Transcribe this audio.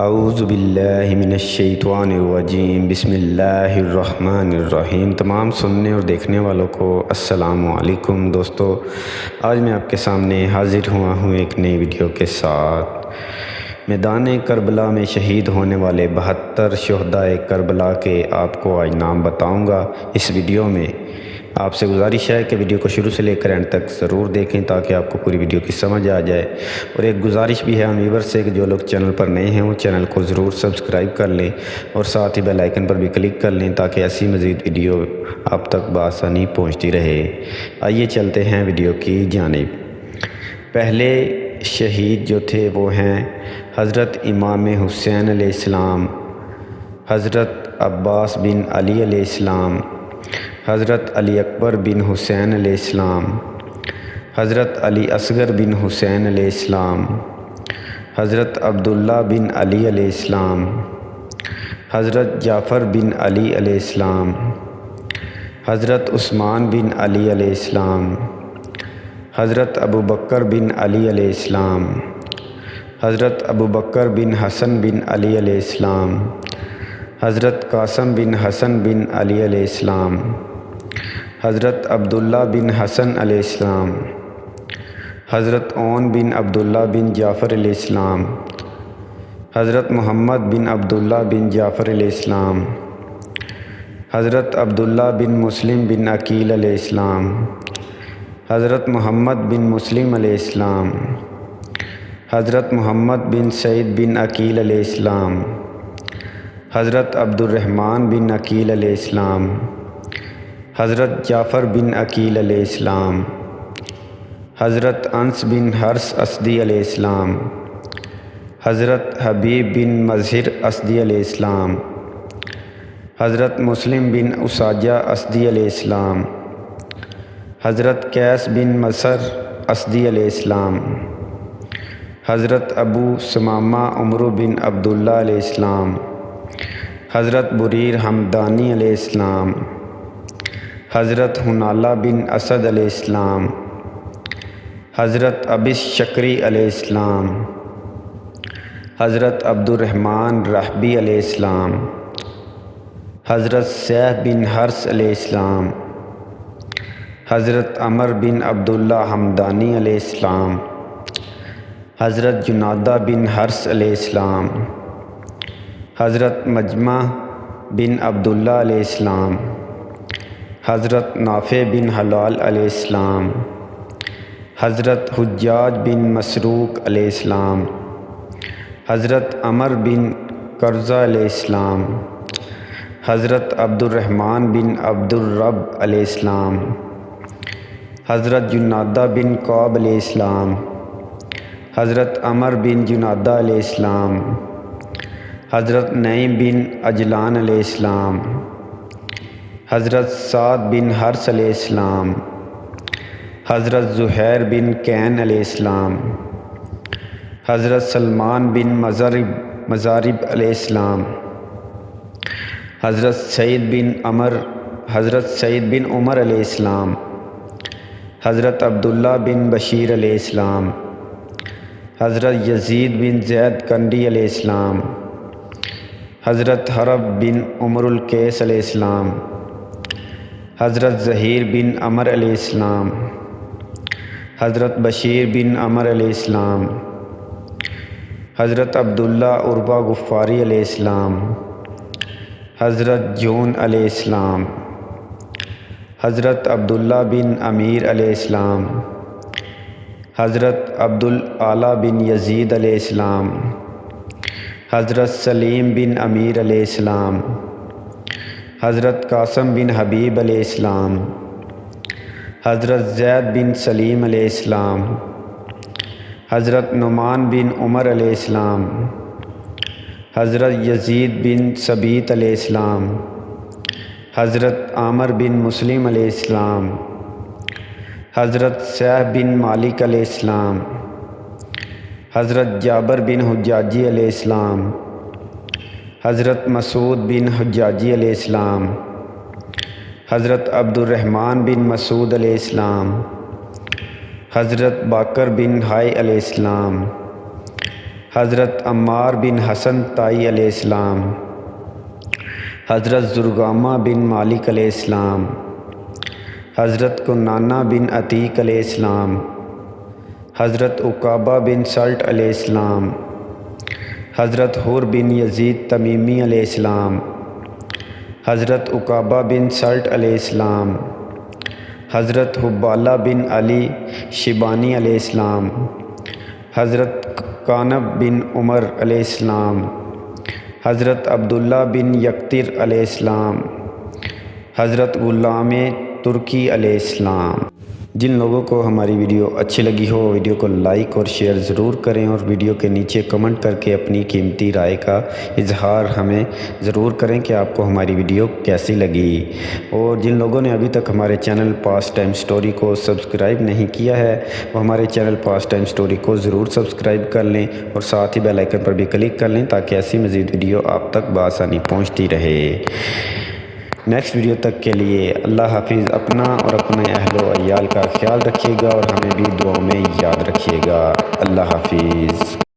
اعوذ باللہ من الشیطان الرجیم بسم اللہ الرحمن الرحیم۔ تمام سننے اور دیکھنے والوں کو السلام علیکم دوستو، آج میں آپ کے سامنے حاضر ہوا ہوں ایک نئی ویڈیو کے ساتھ۔ میدان کربلا میں شہید ہونے والے 72 شہدائے کربلا کے آپ کو آج نام بتاؤں گا۔ اس ویڈیو میں آپ سے گزارش ہے کہ ویڈیو کو شروع سے لے کر اینڈ تک ضرور دیکھیں تاکہ آپ کو پوری ویڈیو کی سمجھ آ جائے، اور ایک گزارش بھی ہے ہم ویور سے کہ جو لوگ چینل پر نئے ہیں وہ چینل کو ضرور سبسکرائب کر لیں اور ساتھ ہی بیل آئیکن پر بھی کلک کر لیں تاکہ ایسی مزید ویڈیو آپ تک بآسانی پہنچتی رہے۔ آئیے چلتے ہیں ویڈیو کی جانب۔ پہلے شہید جو تھے وہ ہیں حضرت امام حسین علیہ السلام، حضرت عباس بن علی علیہ السلام، حضرت علی اکبر بن حسین علیہ السلام، حضرت علی اصغر بن حسین علیہ السلام، حضرت عبداللہ بن علی علیہ السلام، حضرت جعفر بن علی علیہ السلام، حضرت عثمان بن علی علیہ السلام، حضرت ابو بکر بن علی علیہ السلام، حضرت ابو بکر بن حسن بن علی علیہ السلام، حضرت قاسم بن حسن بن علی علیہ السلام، حضرت عبداللہ بن حسن علیہ السلام، حضرت اون بن عبداللہ بن جعفر علیہ السلام، حضرت محمد بن عبداللہ بن جعفر علیہ السلام، حضرت عبداللہ بن مسلم بن عقیل علیہ السلام، حضرت محمد بن مسلم علیہ السلام، حضرت محمد بن سعید بن عقیل علیہ السلام، حضرت عبد الرحمن بن عقیل علیہ السلام، حضرت جعفر بن عقیل علیہ السلام، حضرت انس بن حرس اسدی علیہ السلام، حضرت حبیب بن مظہر اسدی علیہ السلام، حضرت مسلم بن اساجہ اسدی علیہ السلام، حضرت قیس بن مسر اسدی علیہ السلام، حضرت ابو ثمامہ عمرو بن عبداللہ علیہ السلام، حضرت بریر حمدانی علیہ السلام، حضرت حنالہ بن اسد علیہ السلام، حضرت ابس شکری علیہ السلام، حضرت عبد الرحمن رحبی علیہ السلام، حضرت سیف بن حرس علیہ السلام، حضرت عمر بن عبداللہ حمدانی علیہ السلام، حضرت جنادہ بن حرس علیہ السلام، حضرت مجمع بن عبداللہ علیہ السلام، حضرت نافع بن حلال علیہ السلام، حضرت حجاج بن مسروق علیہ السلام، حضرت عمر بن قرظہ علیہ السلام، حضرت عبد الرحمن بن عبد الرب علیہ السلام، حضرت جنادہ بن قعب علیہ السلام، حضرت عمر بن جنادہ علیہ السلام، حضرت نعیم بن عجلان علیہ السلام، حضرت سعد بن حرس علیہ السلام، حضرت زہیر بن کین علیہ السلام، حضرت سلمان بن مزارب علیہ السلام، حضرت سعید بن عمر علیہ السلام، حضرت عبداللہ بن بشیر علیہ السلام، حضرت یزید بن زید کنڈی علیہ السلام، حضرت حرب بن عمر القیس علیہ السلام، حضرت ظہیر بن عمر علیہ السلام، حضرت بشیر بن عمر علیہ السلام، حضرت عبداللہ عربہ غفاری علیہ السلام، حضرت جون علیہ السلام، حضرت عبداللہ بن امیر علیہ السلام، حضرت عبدالعلیٰ بن یزید علیہ السلام، حضرت سلیم بن امیر علیہ السلام، حضرت قاسم بن حبیب علیہ السلام، حضرت زید بن سلیم علیہ السلام، حضرت نعمان بن عمر علیہ السلام، حضرت یزید بن ثبیت علیہ السلام، حضرت عامر بن مسلم علیہ السلام، حضرت سیف بن مالک علیہ السلام، حضرت جابر بن حجاجی علیہ السلام، حضرت مسعود بن حجاجی علیہ السلام، حضرت عبد الرحمن بن مسعود علیہ السلام، حضرت باقر بن ہائی علیہ السلام، حضرت عمار بن حسن طائی علیہ السلام، حضرت زرگامہ بن مالک علیہ السلام، حضرت کنانہ بن عتیق علیہ السلام، حضرت عقابہ بن سلٹ علیہ السلام، حضرت حور بن یزید تمیمی علیہ السلام، حضرت عقابہ بن سلٹ علیہ السلام، حضرت حبالہ بن علی شیبانی علیہ السلام، حضرت کانب بن عمر علیہ السلام، حضرت عبداللہ بن یکتر علیہ السلام، حضرت غلام ترکی علیہ السلام۔ جن لوگوں کو ہماری ویڈیو اچھی لگی ہو ویڈیو کو لائک اور شیئر ضرور کریں، اور ویڈیو کے نیچے کمنٹ کر کے اپنی قیمتی رائے کا اظہار ہمیں ضرور کریں کہ آپ کو ہماری ویڈیو کیسی لگی۔ اور جن لوگوں نے ابھی تک ہمارے چینل پاس ٹائم سٹوری کو سبسکرائب نہیں کیا ہے وہ ہمارے چینل پاس ٹائم سٹوری کو ضرور سبسکرائب کر لیں، اور ساتھ ہی بیل آئیکن پر بھی کلک کر لیں تاکہ ایسی مزید ویڈیو آپ تک بآسانی پہنچتی رہے۔ نیکسٹ ویڈیو تک کے لیے اللہ حافظ۔ اپنا اور اپنے اہل و عیال کا خیال رکھیے گا اور ہمیں بھی دعاؤں میں یاد رکھیے گا۔ اللہ حافظ۔